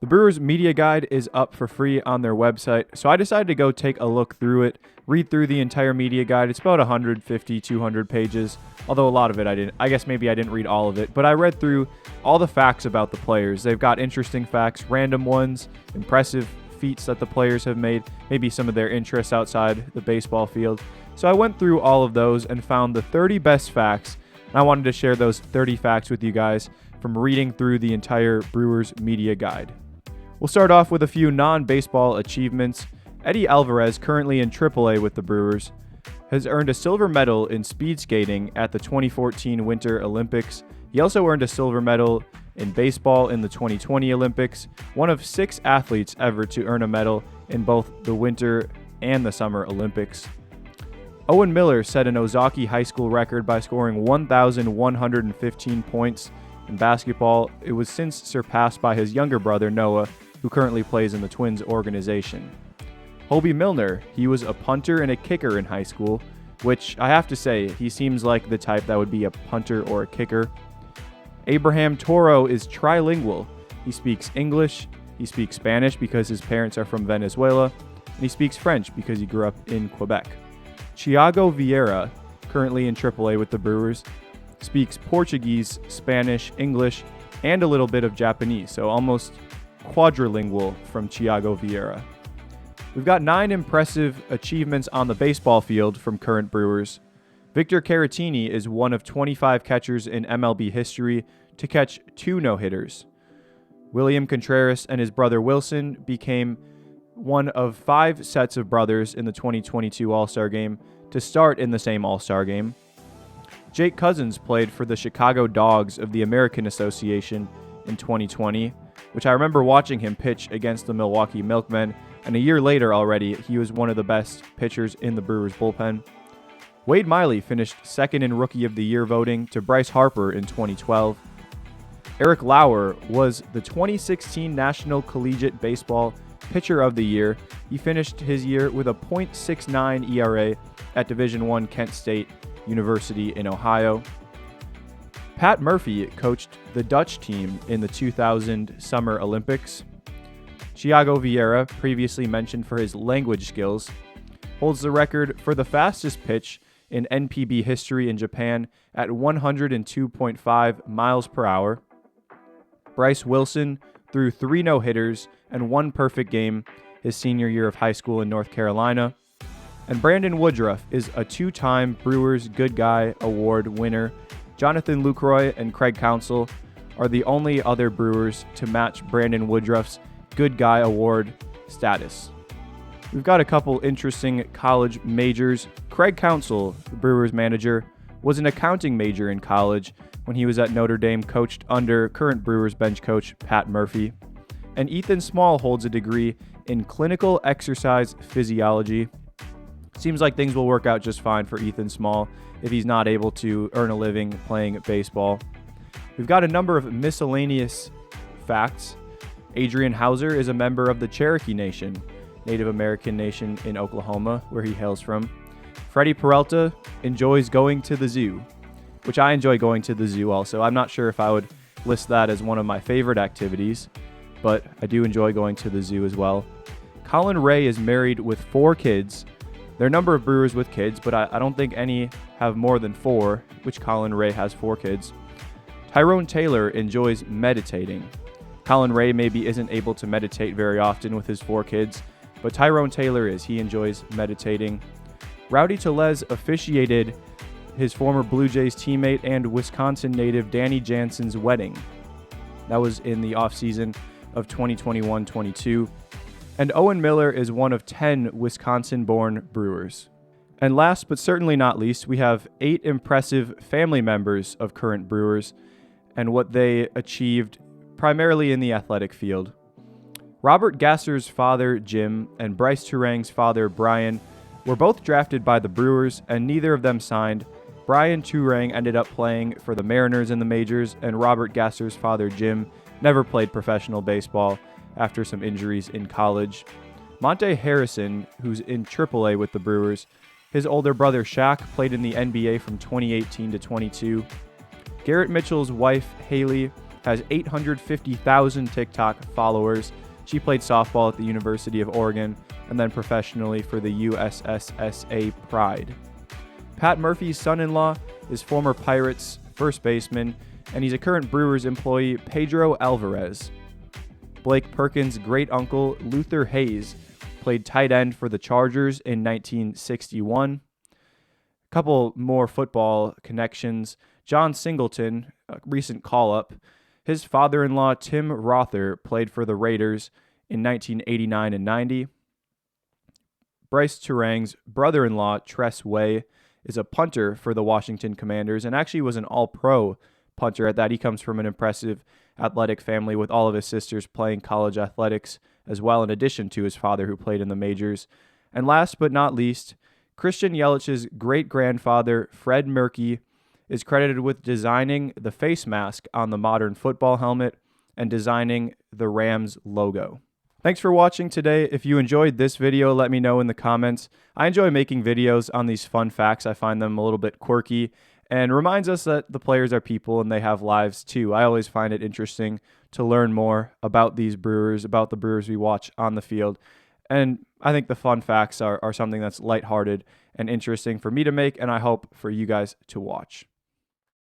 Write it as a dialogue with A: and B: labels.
A: The Brewers media guide is up for free on their website, so I decided to go take a look through it, read through the entire media guide. It's about 150, 200 pages, although a lot of it I guess maybe I didn't read all of it, but I read through all the facts about the players. They've got interesting facts, random ones, impressive feats that the players have made, maybe some of their interests outside the baseball field. So I went through all of those and found the 30 best facts, and I wanted to share those 30 facts with you guys from reading through the entire Brewers media guide. We'll start off with a few non-baseball achievements. Eddie Alvarez, currently in AAA with the Brewers, has earned a silver medal in speed skating at the 2014 Winter Olympics. He also earned a silver medal in baseball in the 2020 Olympics, one of 6 athletes ever to earn a medal in both the Winter and the Summer Olympics. Owen Miller set an Ozaki High School record by scoring 1,115 points in basketball. It was since surpassed by his younger brother Noah, who currently plays in the Twins organization. Hobie Milner, he was a punter and a kicker in high school, which I have to say, he seems like the type that would be a punter or a kicker. Abraham Toro is trilingual. He speaks English, he speaks Spanish because his parents are from Venezuela, and he speaks French because he grew up in Quebec. Thiago Vieira, currently in AAA with the Brewers, speaks Portuguese, Spanish, English, and a little bit of Japanese, so almost quadrilingual from Thiago Vieira. We've got 9 impressive achievements on the baseball field from current Brewers. Victor Caratini is one of 25 catchers in MLB history to catch 2 no-hitters. William Contreras and his brother Wilson became one of 5 sets of brothers in the 2022 All-Star Game to start in the same All-Star Game. Jake Cousins played for the Chicago Dogs of the American Association in 2020, which I remember watching him pitch against the Milwaukee Milkmen, and a year later already, he was one of the best pitchers in the Brewers bullpen. Wade Miley finished second in Rookie of the Year voting to Bryce Harper in 2012. Eric Lauer was the 2016 National Collegiate Baseball Pitcher of the Year. He finished his year with a .69 ERA at Division I Kent State University in Ohio. Pat Murphy coached the Dutch team in the 2000 Summer Olympics. Thiago Vieira, previously mentioned for his language skills, holds the record for the fastest pitch in NPB history in Japan at 102.5 miles per hour. Bryce Wilson threw 3 no-hitters and 1 perfect game his senior year of high school in North Carolina. And Brandon Woodruff is a 2-time Brewers Good Guy Award winner. Jonathan Lucroy and Craig Counsell are the only other Brewers to match Brandon Woodruff's Good Guy Award status. We've got a couple interesting college majors. Craig Counsell, the Brewers manager, was an accounting major in college when he was at Notre Dame, coached under current Brewers bench coach Pat Murphy. And Ethan Small holds a degree in clinical exercise physiology. Seems like things will work out just fine for Ethan Small if he's not able to earn a living playing baseball. We've got a number of miscellaneous facts. Adrian Hauser is a member of the Cherokee Nation, Native American nation in Oklahoma, where he hails from. Freddie Peralta enjoys going to the zoo, which I enjoy going to the zoo also. I'm not sure if I would list that as one of my favorite activities, but I do enjoy going to the zoo as well. Colin Ray is married with 4 kids. There are a number of Brewers with kids, but I don't think any have more than 4, which Colin Ray has 4 kids. Tyrone Taylor enjoys meditating. Colin Ray maybe isn't able to meditate very often with his 4 kids, but Tyrone Taylor is. He enjoys meditating. Rowdy Tellez officiated his former Blue Jays teammate and Wisconsin native Danny Jansen's wedding. That was in the offseason of 2021-22. And Owen Miller is one of 10 Wisconsin-born Brewers. And last but certainly not least, we have 8 impressive family members of current Brewers and what they achieved primarily in the athletic field. Robert Gasser's father, Jim, and Bryce Turang's father, Brian, were both drafted by the Brewers, and neither of them signed. Brian Turang ended up playing for the Mariners in the majors, and Robert Gasser's father, Jim, never played professional baseball after some injuries in college. Monte Harrison, who's in AAA with the Brewers, his older brother Shaq played in the NBA from 2018 to 22. Garrett Mitchell's wife, Haley, has 850,000 TikTok followers. She played softball at the University of Oregon and then professionally for the USSSA Pride. Pat Murphy's son-in-law is former Pirates first baseman, and he's a current Brewers employee, Pedro Alvarez. Blake Perkins' great-uncle, Luther Hayes, played tight end for the Chargers in 1961. A couple more football connections. John Singleton, a recent call-up, his father-in-law, Tim Rother, played for the Raiders in 1989 and 90. Bryce Turang's brother-in-law, Tress Way, is a punter for the Washington Commanders and actually was an all-pro punter at that. He comes from an impressive athletic family with all of his sisters playing college athletics as well, in addition to his father who played in the majors. And last but not least, Christian Yelich's great-grandfather, Fred Murkey, is credited with designing the face mask on the modern football helmet and designing the Rams logo. Thanks for watching today. If you enjoyed this video, let me know in the comments. I enjoy making videos on these fun facts. I find them a little bit quirky and reminds us that the players are people and they have lives too. I always find it interesting to learn more about these Brewers, about the Brewers we watch on the field. And I think the fun facts are something that's lighthearted and interesting for me to make, and I hope for you guys to watch.